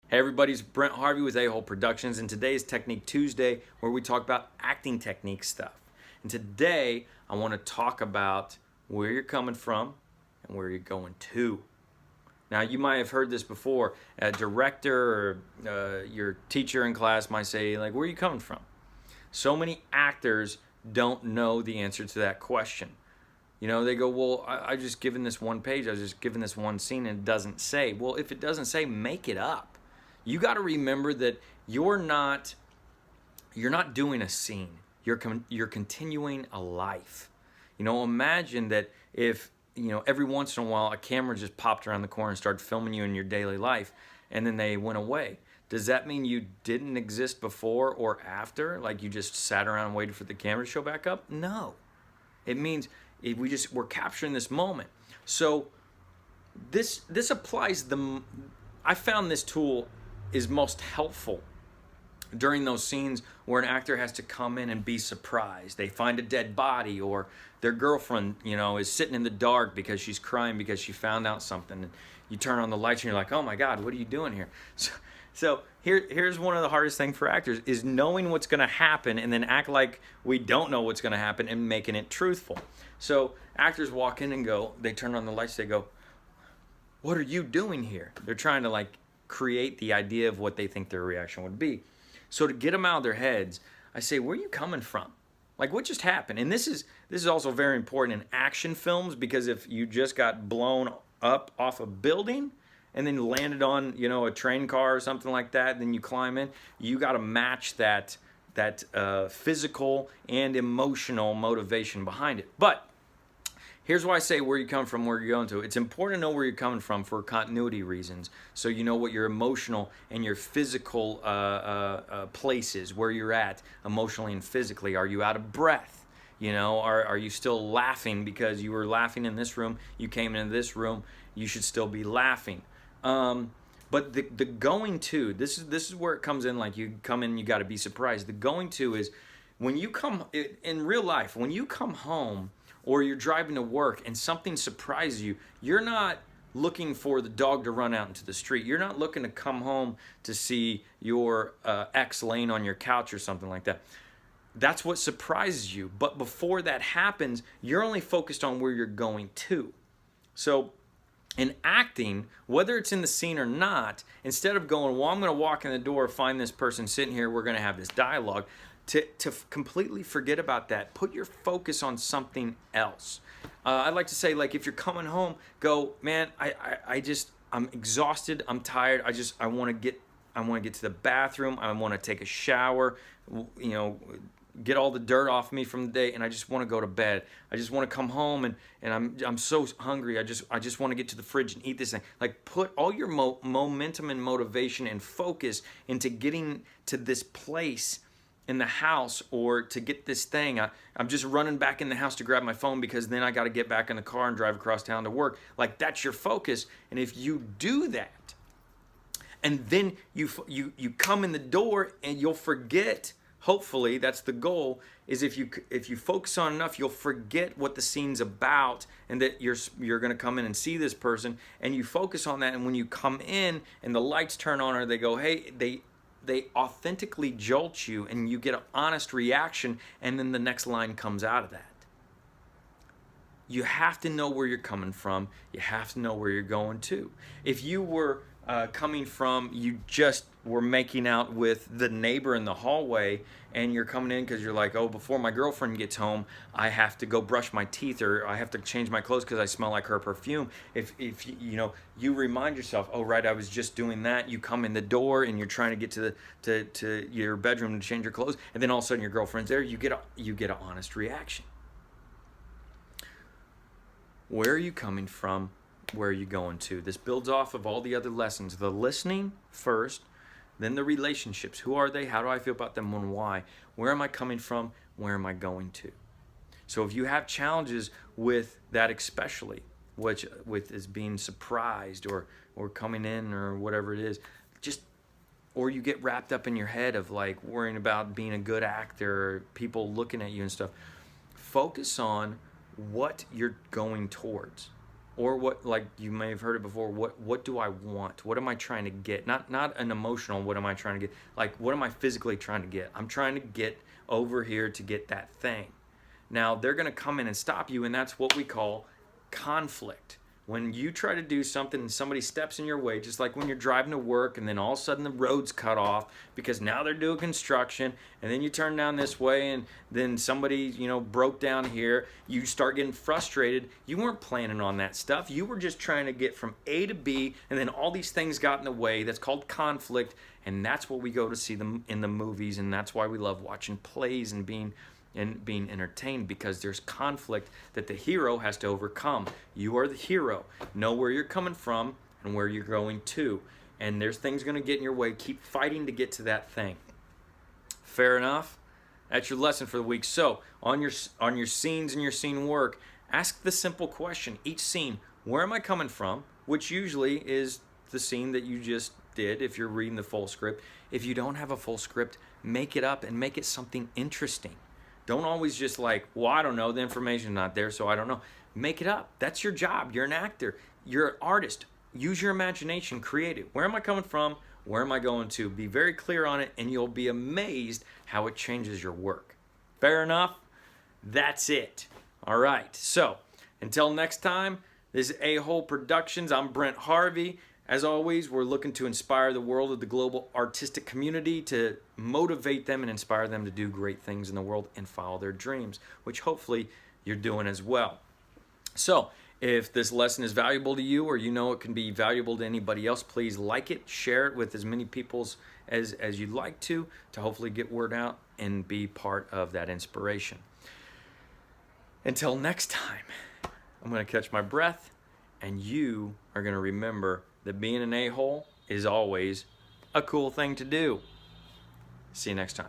Hey everybody, it's Brent Harvey with A-Hole Productions, and today is Technique Tuesday, where we talk about acting technique stuff. And today, I want to talk about where you're coming from and where you're going to. Now, you might have heard this before. A director or your teacher in class might say, like, where are you coming from? So many actors don't know the answer to that question. You know, they go, well, I just given this one page, I was just given this one scene, and it doesn't say. Well, if it doesn't say, make it up. You got to remember that you're not doing a scene. You're continuing a life. You know, imagine that if, you know, every once in a while a camera just popped around the corner and started filming you in your daily life, and then they went away. Does that mean you didn't exist before or after? Like you just sat around and waited for the camera to show back up? No. It means we're capturing this moment. So this applies I found this tool is most helpful during those scenes where an actor has to come in and be surprised. They find a dead body, or their girlfriend, you know, is sitting in the dark because she's crying because she found out something. And you turn on the lights and you're like, oh my God, what are you doing here? So here's one of the hardest things for actors is knowing what's going to happen and then act like we don't know what's going to happen and making it truthful. So actors walk in and they turn on the lights, they go, what are you doing here? They're trying to like create the idea of what they think their reaction would be. So to get them out of their heads, I say, where are you coming from? Like, what just happened? And this is also very important in action films, because if you just got blown up off a building and then landed on, you know, a train car or something like that, then you climb in, you got to match that physical and emotional motivation behind it. But here's why I say where you come from, where you're going to. It's important to know where you're coming from for continuity reasons, so you know what your emotional and your physical places, where you're at emotionally and physically. Are you out of breath? You know, are you still laughing because you were laughing in this room, you came into this room, you should still be laughing. But the going to, this is where it comes in. Like, you come in, you got to be surprised. The going to is when you come, in real life, when you come home, or you're driving to work and something surprises you, you're not looking for the dog to run out into the street. You're not looking to come home to see your ex laying on your couch or something like that. That's what surprises you. But before that happens, you're only focused on where you're going to. So in acting, whether it's in the scene or not, instead of going, well, I'm going to walk in the door, find this person sitting here, we're going to have this dialogue, to completely forget about that. Put your focus on something else. I'd like to say, like, if you're coming home, go, man, I'm exhausted, I'm tired, I want to get to the bathroom, I want to take a shower, you know, get all the dirt off me from the day, and I just want to go to bed. I just want to come home, and I'm so hungry. I just want to get to the fridge and eat this thing. Like, put all your momentum and motivation and focus into getting to this place in the house, or to get this thing. I'm just running back in the house to grab my phone because then I got to get back in the car and drive across town to work. Like, that's your focus. And if you do that, and then you come in the door, and you'll forget, hopefully that's the goal, is if you focus on enough, you'll forget what the scene's about, and that you're going to come in and see this person, and you focus on that. And when you come in and the lights turn on, or they go, hey, they authentically jolt you, and you get an honest reaction, and then the next line comes out of that. You have to know where you're coming from. You have to know where you're going to. If you were coming from, you just were making out with the neighbor in the hallway, and you're coming in because you're like, oh, before my girlfriend gets home, I have to go brush my teeth, or I have to change my clothes because I smell like her perfume. If you know, you remind yourself, oh right, I was just doing that. You come in the door and you're trying to get to your bedroom to change your clothes, and then all of a sudden your girlfriend's there. You get an honest reaction. Where are you coming from? Where are you going to? This builds off of all the other lessons. The listening first, then the relationships. Who are they? How do I feel about them, and why? Where am I coming from? Where am I going to? So if you have challenges with that, especially with is being surprised or coming in or whatever it is, or you get wrapped up in your head of like worrying about being a good actor, or people looking at you and stuff, focus on what you're going towards. Or what, like you may have heard it before, what do I want? What am I trying to get? Not an emotional, what am I trying to get? Like, what am I physically trying to get? I'm trying to get over here to get that thing. Now, they're going to come in and stop you, and that's what we call conflict. When you try to do something and somebody steps in your way, just like when you're driving to work and then all of a sudden the road's cut off because now they're doing construction, and then you turn down this way and then somebody, broke down here, you start getting frustrated. You weren't planning on that stuff. You were just trying to get from A to B, and then all these things got in the way. That's called conflict, and that's what we go to see them in the movies, and that's why we love watching plays and being entertained, because there's conflict that the hero has to overcome. You are the hero. Know where you're coming from and where you're going to. And there's things going to get in your way. Keep fighting to get to that thing. Fair enough? That's your lesson for the week. So, on your scenes and your scene work, ask the simple question. Each scene, where am I coming from? Which usually is the scene that you just did if you're reading the full script. If you don't have a full script, make it up and make it something interesting. Don't always just like, well, I don't know, the information's not there, so I don't know. Make it up. That's your job. You're an actor. You're an artist. Use your imagination. Create it. Where am I coming from? Where am I going to? Be very clear on it, and you'll be amazed how it changes your work. Fair enough? That's it. All right. So, until next time, this is A-Hole Productions. I'm Brent Harvey. As always, we're looking to inspire the world of the global artistic community, to motivate them and inspire them to do great things in the world and follow their dreams, which hopefully you're doing as well. So, if this lesson is valuable to you, or you know it can be valuable to anybody else, please like it, share it with as many people as you'd like to hopefully get word out and be part of that inspiration. Until next time, I'm going to catch my breath, and you are going to remember that being an a-hole is always a cool thing to do. See you next time.